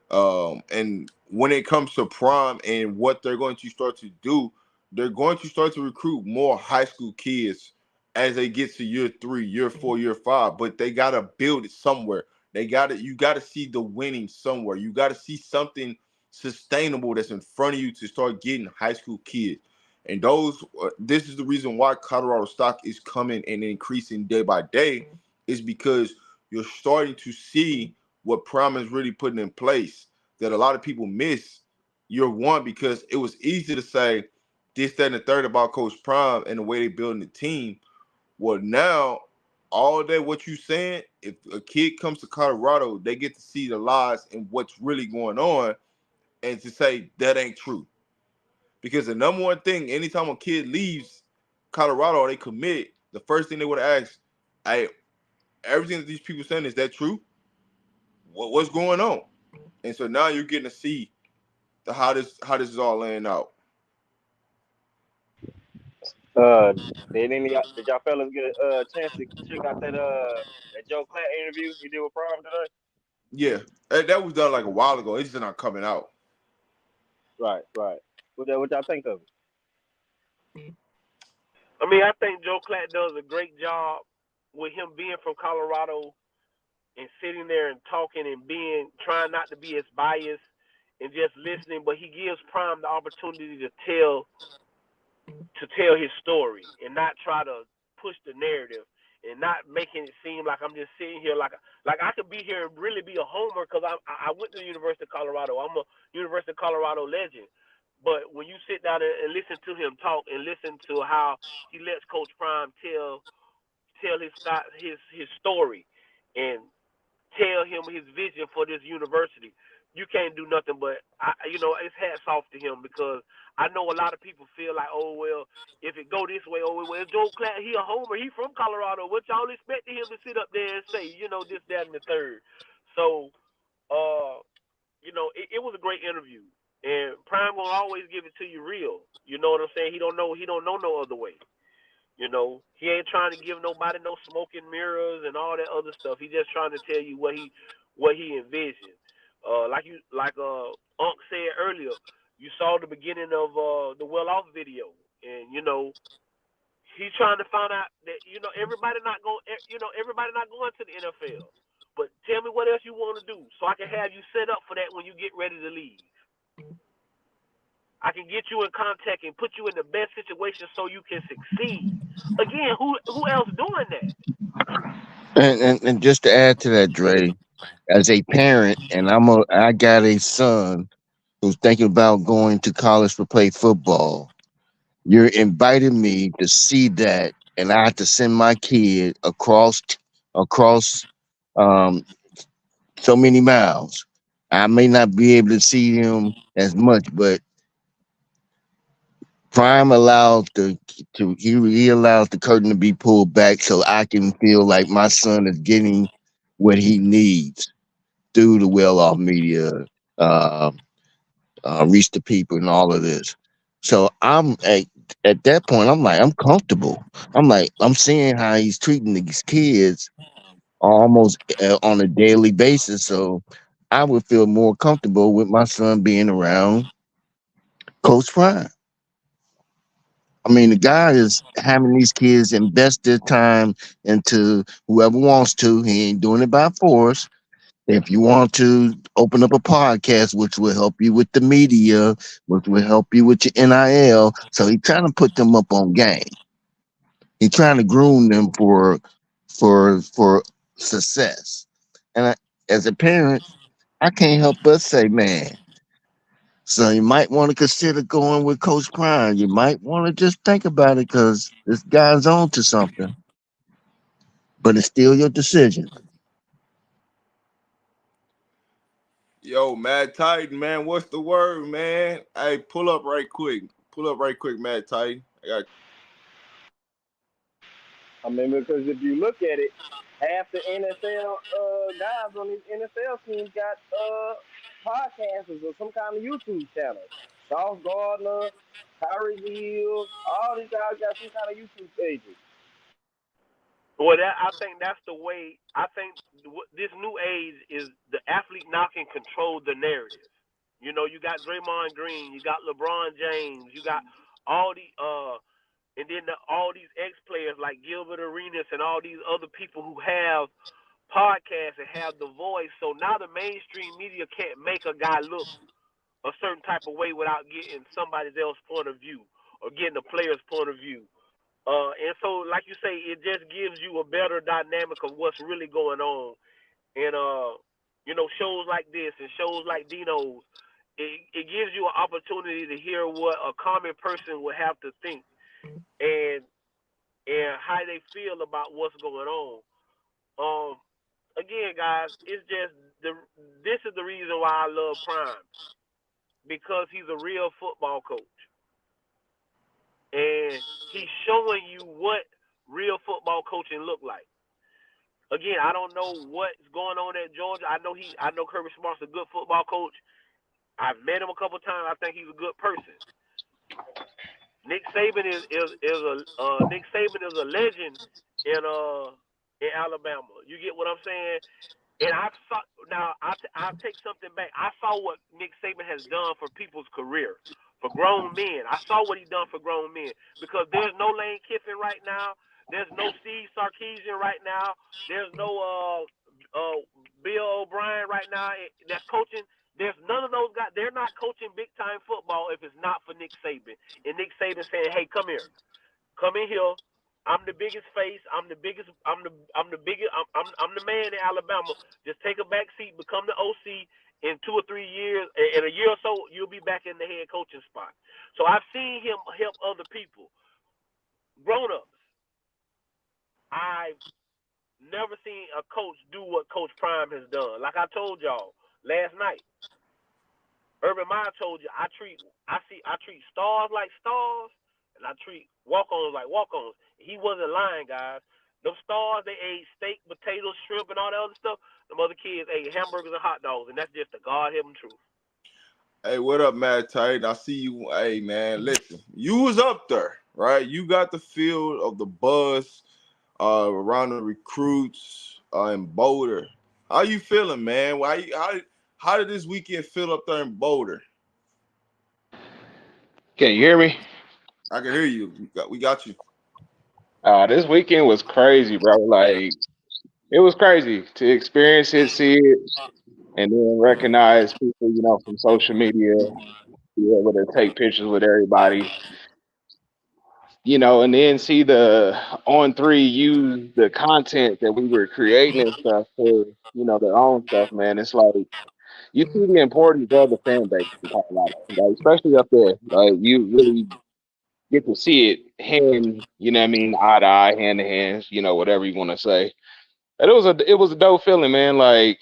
And when it comes to prime and what they're going to start to do, they're going to start to recruit more high school kids as they get to year 3, year 4, year 5. But they gotta build it somewhere. You gotta see the winning somewhere. You gotta see something sustainable that's in front of you to start getting high school kids. And this is the reason why Colorado stock is coming and increasing day by day, is because you're starting to see what Prime is really putting in place that a lot of people miss year one, because it was easy to say this, that, and the third about Coach Prime and the way they building the team. Well, now all that what you saying, if a kid comes to Colorado, they get to see the lies and what's really going on, and to say that ain't true. Because the number one thing, anytime a kid leaves Colorado or they commit, the first thing they would ask, "Hey, everything that these people saying, is that true? What's going on?" And so now you're getting to see how this is all laying out. Uh, did y'all fellas get a chance to check out that Joe Clatt interview he did with Prime today? Yeah, that was done like a while ago. It's just not coming out. Right, right. What y'all think of it? I mean, I think Joe Clatt does a great job with him being from Colorado and sitting there and talking and trying not to be as biased and just listening, but he gives Prime the opportunity to tell his story and not try to push the narrative and not making it seem like I'm just sitting here like I could be here and really be a homer because I went to the University of Colorado. I'm a University of Colorado legend. But when you sit down and listen to him talk and listen to how he lets Coach Prime tell his story and tell him his vision for this university, you can't do nothing but it's hats off to him because I know a lot of people feel like, oh well, if it go this way, oh well, Joe Clatt, he a homer, he from Colorado. What y'all expecting him to sit up there and say, this, that, and the third? So, it was a great interview, and Prime gonna always give it to you real. You know what I'm saying? He don't know no other way. He ain't trying to give nobody no smoke and mirrors and all that other stuff. He just trying to tell you what he envisioned. Like Unc said earlier, you saw the beginning of the well off video, and he's trying to find out that everybody not going to the NFL. But tell me what else you want to do so I can have you set up for that when you get ready to leave. I can get you in contact and put you in the best situation so you can succeed. Again, who else doing that? And just to add to that, Dre, as a parent, and I got a son who's thinking about going to college to play football. You're inviting me to see that, and I have to send my kid across um, so many miles. I may not be able to see him as much, but Prime allows he allows the curtain to be pulled back so I can feel like my son is getting what he needs through the well off media, uh, reach the people, and all of this. So at that point, I'm like, I'm comfortable. I'm like, I'm seeing how he's treating these kids almost on a daily basis. So I would feel more comfortable with my son being around Coach Prime. I mean, the guy is having these kids invest their time into whoever wants to. He ain't doing it by force. If you want to open up a podcast, which will help you with the media, which will help you with your NIL, so he's trying to put them up on game. He's trying to groom them for success. And as a parent, I can't help but say, man, so you might want to consider going with Coach Prime. You might want to just think about it because this guy's on to something, but it's still your decision. Yo, Mad Titan, man, what's the word, man? Hey, pull up right quick. Pull up right quick, Mad Titan. I got I mean, because if you look at it, half the NFL guys on these NFL teams got podcasters or some kind of YouTube channel. Sauce Gardner, Kyrie Hill, all these guys got some kind of YouTube pages. Well, I think that's the way. I think this new age is the athlete now can control the narrative. You know, you got Draymond Green, you got LeBron James, you got all and then all these ex players like Gilbert Arenas and all these other people who have podcasts and have the voice. So now the mainstream media can't make a guy look a certain type of way without getting somebody else's point of view or getting the player's point of view. And so, like you say, it just gives you a better dynamic of what's really going on. And shows like this and shows like Dino's, it gives you an opportunity to hear what a common person would have to think and how they feel about what's going on. Um, Again, guys, it's just this is the reason why I love Prime because he's a real football coach and he's showing you what real football coaching look like. Again, I don't know what's going on at Georgia. I know Kirby Smart's a good football coach. I've met him a couple times. I think he's a good person. Nick Saban is a legend in Alabama. You get what I'm saying? And I'll take something back. I saw what Nick Saban has done for people's career, for grown men. I saw what he done for grown men because there's no Lane Kiffin right now. There's no Steve Sarkisian right now. There's no Bill O'Brien right now that's coaching. There's none of those guys. They're not coaching big time football if it's not for Nick Saban. And Nick Saban saying, "Hey, come here, come in here. I'm the biggest face. I'm the biggest. I'm the biggest. I'm the man in Alabama. Just take a back seat, become the OC. In 2 or 3 years, in a year or so, you'll be back in the head coaching spot." So I've seen him help other people, grown ups. I've never seen a coach do what Coach Prime has done. Like I told y'all last night, Urban Meyer told you I treat stars like stars, and I treat walk-ons like walk-ons. He wasn't lying, guys. Those stars, they ate steak, potatoes, shrimp, and all that other stuff. Them other kids ate hamburgers and hot dogs, and that's just the God-given truth. Hey, what up, Mad Titan? I see you. Hey, man, listen. You was up there, right? You got the feel of the buzz around the recruits in Boulder. How you feeling, man? How did this weekend feel up there in Boulder? Can you hear me? I can hear you. We got you. This weekend was crazy, bro. Like it was crazy to experience it, see it, and then recognize people, from social media, be able to take pictures with everybody, and then see the On3 use the content that we were creating and stuff for, their own stuff, man. It's like you see the importance of the fan base in Colorado, like, especially up there. Like you really get to see it hand, eye to eye, hand to hand, whatever you want to say. But it was a dope feeling, man. Like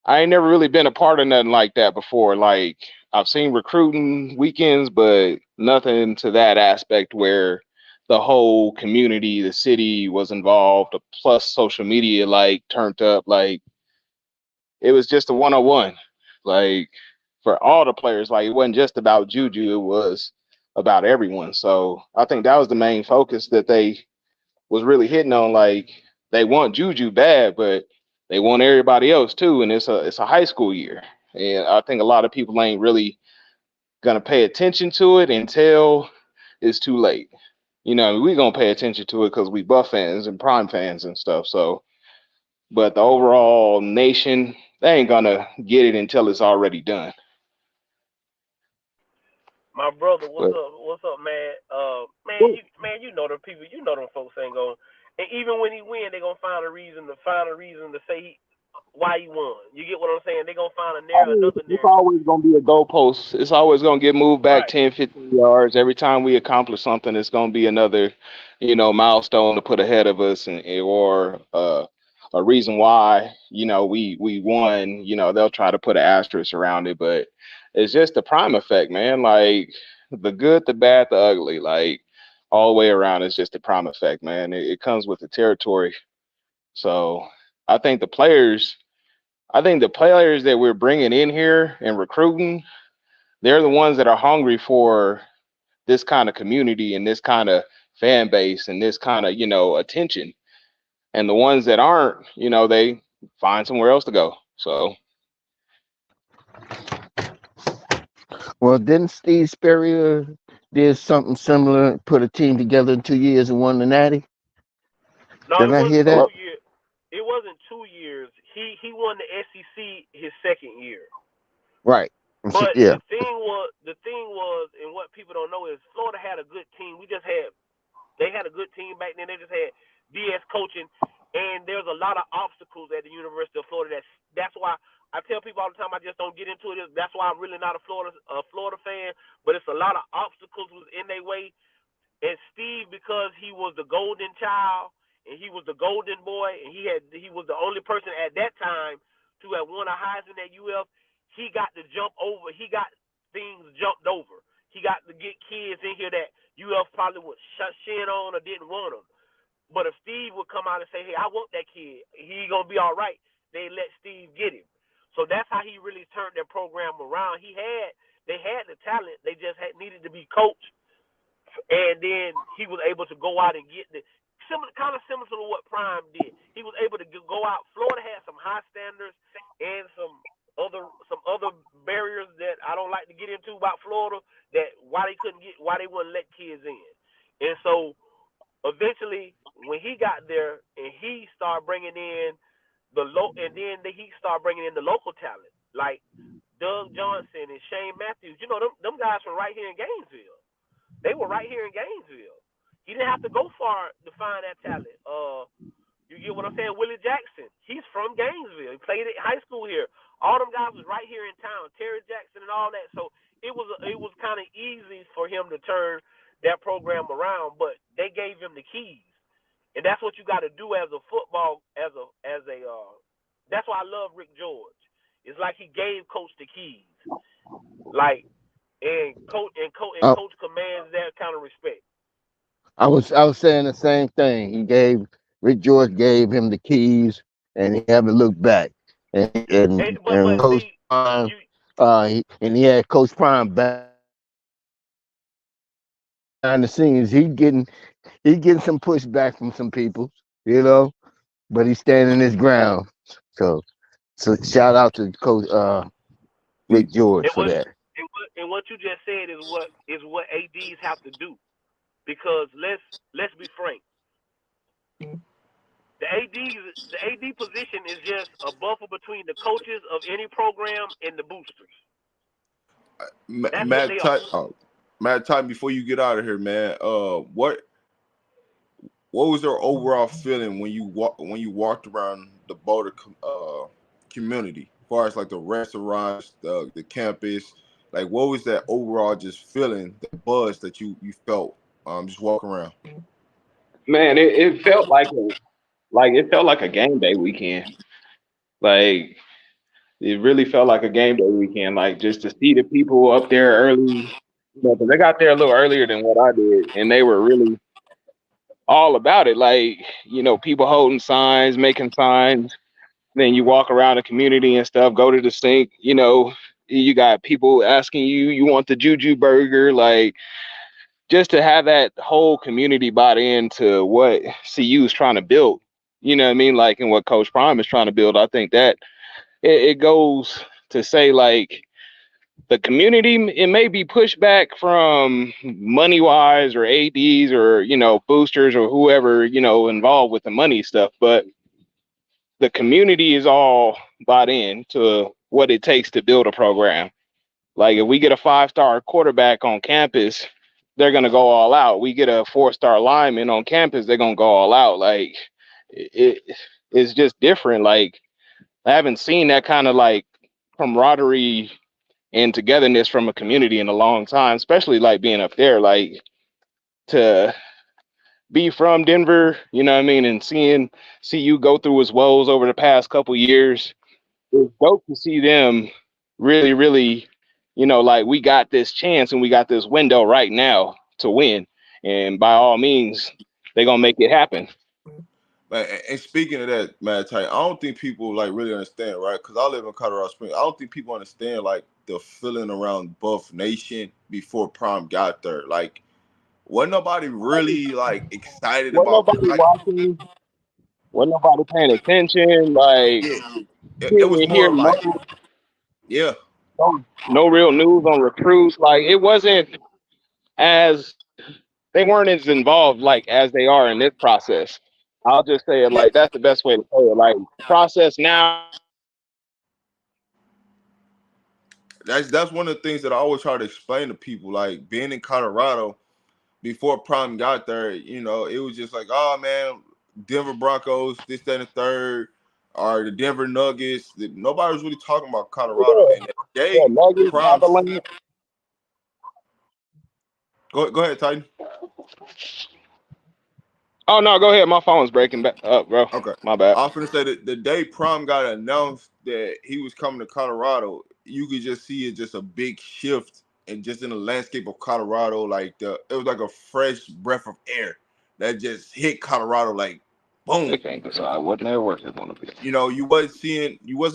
I ain't never really been a part of nothing like that before. Like I've seen recruiting weekends, but nothing to that aspect where the whole community, the city was involved, plus social media like turned up. Like it was just a one-on-one. Like for all the players, like it wasn't just about Juju, it was about everyone. So I think that was the main focus that they was really hitting on. Like they want Juju bad, but they want everybody else too, and it's a high school year, and I think a lot of people ain't really gonna pay attention to it until it's too late. We gonna pay attention to it because we Buff fans and Prime fans and stuff. So, but the overall nation, they ain't gonna get it until it's already done. My brother, what's But up? What's up, man? well, You know them people, you know them folks ain't going. And even when he win, they gonna find a reason to say why he won. You get what I'm saying? They gonna find another it's narrative. always gonna be a goalpost. It's always gonna get moved back Right. 10, 15 yards. Every time we accomplish something, it's gonna be another, milestone to put ahead of us, or a reason why, we won. They'll try to put an asterisk around it, but it's just the prime effect, man. Like the good, the bad, the ugly, like all the way around. It's just the prime effect, man. It comes with the territory. So I think the players. I think the players that we're bringing in here and recruiting, they're the ones that are hungry for this kind of community and this kind of fan base and this kind of, attention. And the ones that aren't, they find somewhere else to go. So, Well, didn't Steve Spurrier did something similar, put a team together in 2 years and won the Natty? No, Did it I hear wasn't that? 2 years. It wasn't 2 years. He won the SEC his second year. Right. But Yeah. the thing was, and what people don't know is Florida had a good team. They had a good team back then. They just had DS coaching, and there's a lot of obstacles at the University of Florida. That's why I tell people all the time I just don't get into it. That's why I'm really not a Florida fan. But it's a lot of obstacles was in their way. And Steve, because he was the golden child and he was the golden boy, and he was the only person at that time to have won a Heisman at UF. He got to jump over. He got things jumped over. He got to get kids in here that UF probably would shut shit on or didn't want them. But if Steve would come out and say, "Hey, I want that kid. He gonna be all right," they let Steve get him. So that's how he really turned their program around. They had the talent. They just needed to be coached, and then he was able to go out and get kind of similar to what Prime did. He was able to go out. Florida had some high standards and some other barriers that I don't like to get into about Florida. That why they wouldn't let kids in, and so eventually when he got there and he started bringing in he started bringing in the local talent like Doug Johnson and Shane Matthews. Them guys from right here in Gainesville. They were right here in Gainesville. He didn't have to go far to find that talent. You get what I'm saying? Willie Jackson, he's from Gainesville. He played at high school here. All them guys was right here in town. Terry Jackson and all that. So it was kind of easy for him to turn that program around. But they gave him the keys, and that's what you got to do as a football That's why I love Rick George. It's like he gave Coach the keys, like and Coach commands that kind of respect. I was saying the same thing. Rick George gave him the keys, and he haven't looked back. And But Coach see, Prime, you he had Coach Prime behind the scenes. He getting some pushback from some people, but he's standing his ground. So shout out to Coach Rick George and for that. what you just said is what ads have to do, because let's be frank. The AD position is just a buffer between the coaches of any program and the boosters. That's what they are. Matt, time before you get out of here, man. What was your overall feeling when you walked around the Boulder community, as far as like the restaurants, the campus? Like, what was that overall just feeling, the buzz that you felt just walking around? man, it felt like a game day weekend. Like it really felt like a game day weekend. Like just to see the people up there early, 'cause they got there a little earlier than what I did, and they were really all about it. Like, people holding signs, making signs. Then you walk around the community and stuff, go to the sink, you got people asking you want the Juju burger, like just to have that whole community bought into what CU is trying to build. You know what I mean? Like in what Coach Prime is trying to build. I think that it goes to say like the community, it may be pushback from money wise or ads or boosters or whoever involved with the money stuff, but the community is all bought in to what it takes to build a program. Like if we get a 5-star quarterback on campus, they're gonna go all out. We get a 4-star lineman on campus, they're gonna go all out. Like it's just different. Like I haven't seen that kind of like camaraderie and togetherness from a community in a long time, especially like being up there, like to be from Denver, you know what I mean, and see you go through his woes over the past couple years. It's dope to see them really, really, like we got this chance and we got this window right now to win. And by all means, they're gonna make it happen. Like, and speaking of that, Matt, I don't think people like really understand, right? Because I live in Colorado Springs. I don't think people understand like the feeling around Buff Nation before Prom got there. Like, wasn't nobody really like excited Wasn't about nobody like, watching, wasn't nobody paying attention, like yeah, it was didn't hear more like, no, yeah, no real news on recruits. Like it wasn't as they weren't as involved like as they are in this process. I'll just say it yeah. like that's the best way to say it. Like process now That's one of the things that I always try to explain to people. Like being in Colorado before Prime got there, it was just like, oh man, Denver Broncos, this, that, and the third, or the Denver Nuggets. Nobody was really talking about Colorado. And the yeah, day Nuggets, Prime, Avalanche. go ahead, Titan. Oh no, go ahead. My phone's breaking back up, bro. Okay. My bad. I was gonna say that the day Prom got announced that he was coming to Colorado, you could just see it just a big shift and just in the landscape of Colorado, like it was like a fresh breath of air that just hit Colorado like boom. They can't decide what network it's gonna be. You wasn't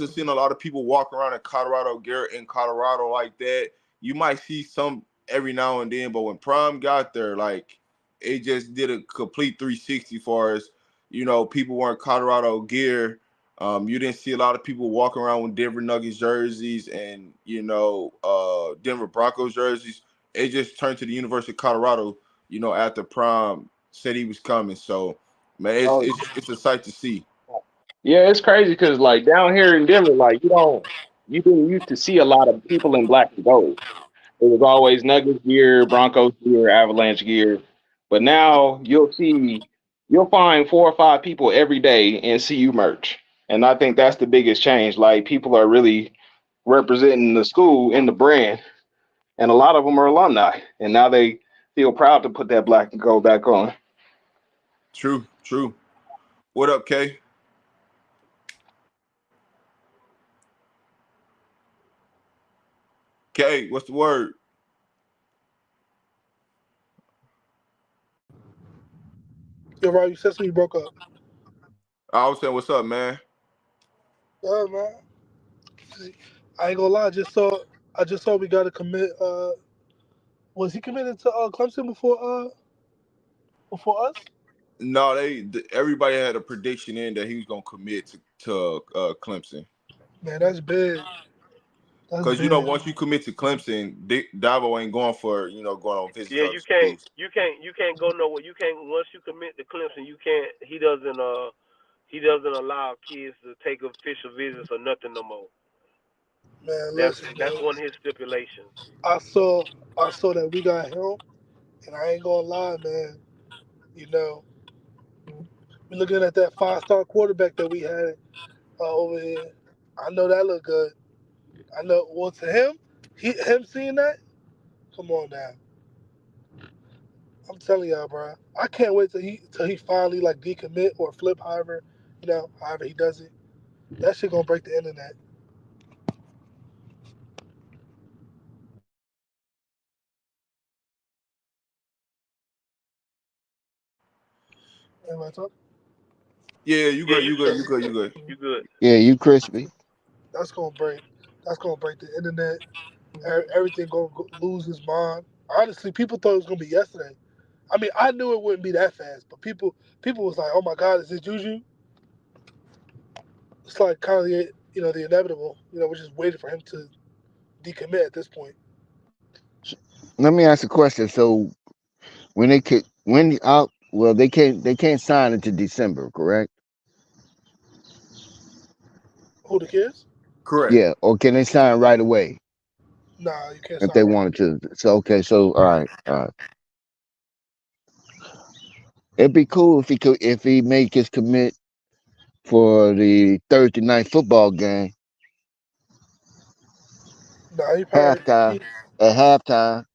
seeing a lot of people walk around in Colorado, Garrett in Colorado like that. You might see some every now and then, but when Prime got there, like it just did a complete 360 for us. People wearing Colorado gear. You didn't see a lot of people walking around with Denver Nuggets jerseys and Denver Broncos jerseys. It just turned to the University of Colorado. After Prime said he was coming, so man, it's Oh, it's it's a sight to see. yeah, it's crazy because like down here in Denver, like you didn't used to see a lot of people in black and gold. It was always Nuggets gear, Broncos gear, Avalanche gear. But now you'll find 4 or 5 people every day in CU merch. And I think that's the biggest change. Like people are really representing the school and the brand. And a lot of them are alumni. And now they feel proud to put that black and gold back on. True, true. What up, Kay? Kay, what's the word? Yo, Rob, you said something, you broke up. I was saying, what's up, man? Yeah, man. I ain't gonna lie. I just saw we got to commit. Was he committed to Clemson before us? No, everybody had a prediction in that he was gonna commit to Clemson. Man, that's big. That's Because big. once you commit to Clemson, Davo ain't going for going on visits Yeah, to other schools. you can't go nowhere. You can't once you commit to Clemson. You can't. He doesn't allow kids to take official visits or nothing no more. Man, That's listen, that's man. one of his stipulations. I saw I saw that we got him, and I ain't gonna lie, man. You know, we looking at that 5-star quarterback that we had over here. I know that look good. I know. Well, to him, him seeing that. Come on now. I'm telling y'all, bro. I can't wait till he finally like decommit or flip, however he does it. That shit gonna break the internet. Everybody talk? Yeah, you Yeah, good, you good, you good, you good. you good. Yeah, you crispy. That's gonna break. That's gonna break the internet. Everything gonna lose his mind. Honestly, people thought it was gonna be yesterday. I mean, I knew it wouldn't be that fast, but people was like, "Oh my God, is it Juju?" it's like kind of the inevitable. We're just waiting for him to decommit at this point. Let me ask a question. So when they could when out well they can't sign until December, correct? Who the kids? Correct. Yeah, or can they sign right away Nah, you can't if sign they right wanted away. to? So okay, so all right, all right. It'd be cool if he make his commit for the Thursday night football game Nah, he probably halftime he. at halftime.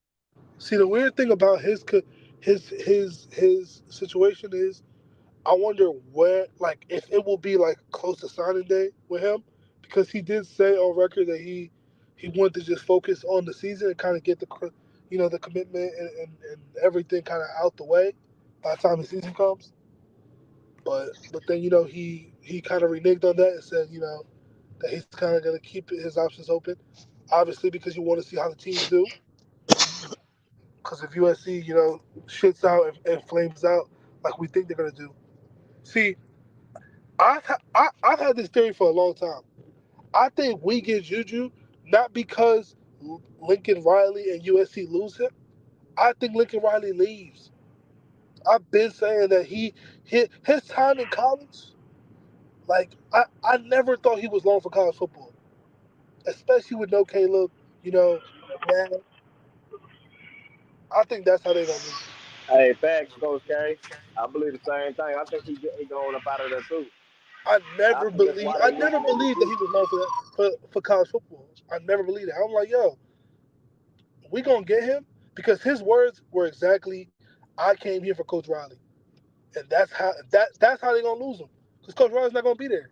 See, the weird thing about his situation is, I wonder where, like, if it will be like close to signing day with him, because he did say on record that he wanted to just focus on the season and kind of get the commitment and everything kind of out the way by the time the season comes. But then he kind of reneged on that and said that he's kind of gonna keep his options open, obviously because you want to see how the teams do. Because if USC shits out and flames out like we think they're gonna do. See, I've had this theory for a long time. I think we get Juju not because Lincoln Riley and USC lose him. I think Lincoln Riley leaves. I've been saying that his time in college, like I never thought he was long for college football, especially with no Caleb. You know, man, I think that's how they gonna lose him. Hey, facts, Coach K. I believe the same thing. I think he going up out of there too. I think that's why I they never looking at believed that he recruiting. was long for college football. I never believed it. I'm like, yo, we gonna get him because his words were exactly, "I came here for Coach Riley," and that's how they gonna lose him because Coach Riley's not gonna be there.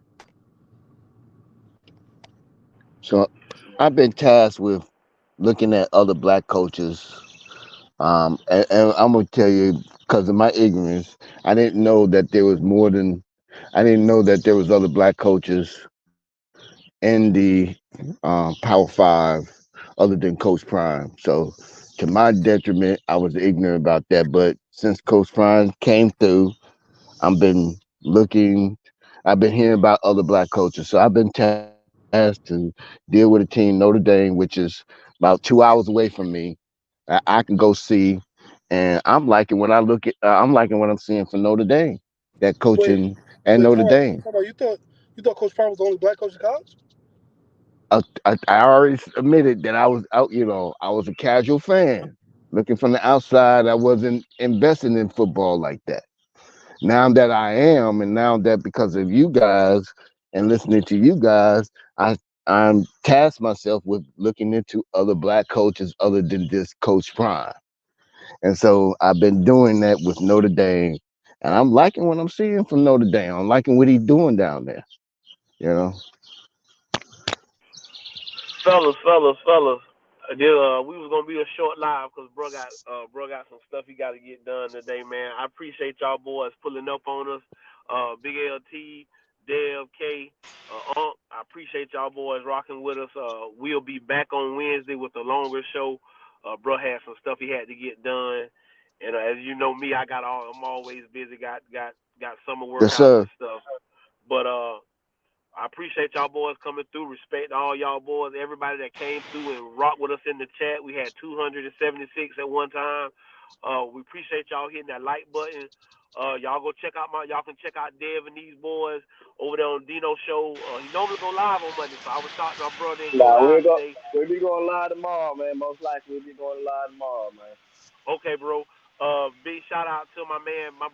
So I've been tasked with looking at other black coaches. And I'm gonna tell you because of my ignorance, I didn't know that there was more than I didn't know that there was other black coaches in the Power Five other than Coach Prime. So to my detriment, I was ignorant about that. But since Coach Prime came through, I've been looking. I've been hearing about other black coaches. So I've been tasked to deal with a team, Notre Dame, which is about 2 hours away from me. I can go see, and I'm liking what I look at. I'm liking what I'm seeing for Notre Dame. That Wait, coaching at wait, Notre Dame. you thought Coach Prime was the only black coach in college? I already admitted that I was out. I was a casual fan, looking from the outside. I wasn't investing in football like that. Now that I am, and now that because of you guys and listening to you guys, I I'm tasked myself with looking into other black coaches other than this Coach Prime. And so I've been doing that with Notre Dame, and I'm liking what I'm seeing from Notre Dame. I'm liking what he's doing down there. You know, Fellas. We was gonna be a short live because bro got some stuff he got to get done today, man. I appreciate y'all boys pulling up on us. Big LT, Dev K, I appreciate y'all boys rocking with us. We'll be back on Wednesday with a longer show. Bro had some stuff he had to get done, and as you know me, I'm always busy. Got summer yes, workouts and sir. stuff, but I appreciate y'all boys coming through. Respect all y'all boys, everybody that came through and rocked with us in the chat. We had 276 at one time. We appreciate y'all hitting that like button. Y'all can check out Dev and these boys over there on Dino Show. He normally go live on Monday, so I was shocked my brother didn't go Nah, live today. we'll be going live tomorrow, man. Most likely we'll be going live tomorrow, man. Okay, bro. Big shout out to my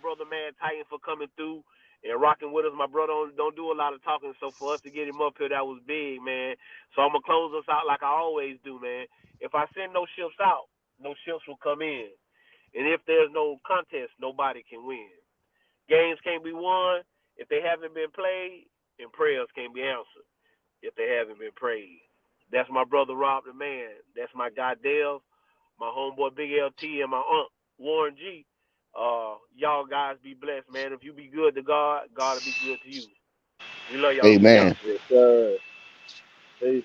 brother, man, Titan for coming through and rocking with us. My brother don't do a lot of talking, so for us to get him up here, that was big, man. So I'm gonna close us out like I always do, man. If I send no ships out, no ships will come in, and if there's no contest, nobody can win. Games can't be won if they haven't been played, and prayers can't be answered if they haven't been prayed. That's my brother Rob the Man. That's my guy Dale, my homeboy Big LT, and my aunt Warren G. Y'all guys be blessed, man. If you be good to God, God will be good to you. We love y'all. Peace out. Amen. Yes, sir. Peace.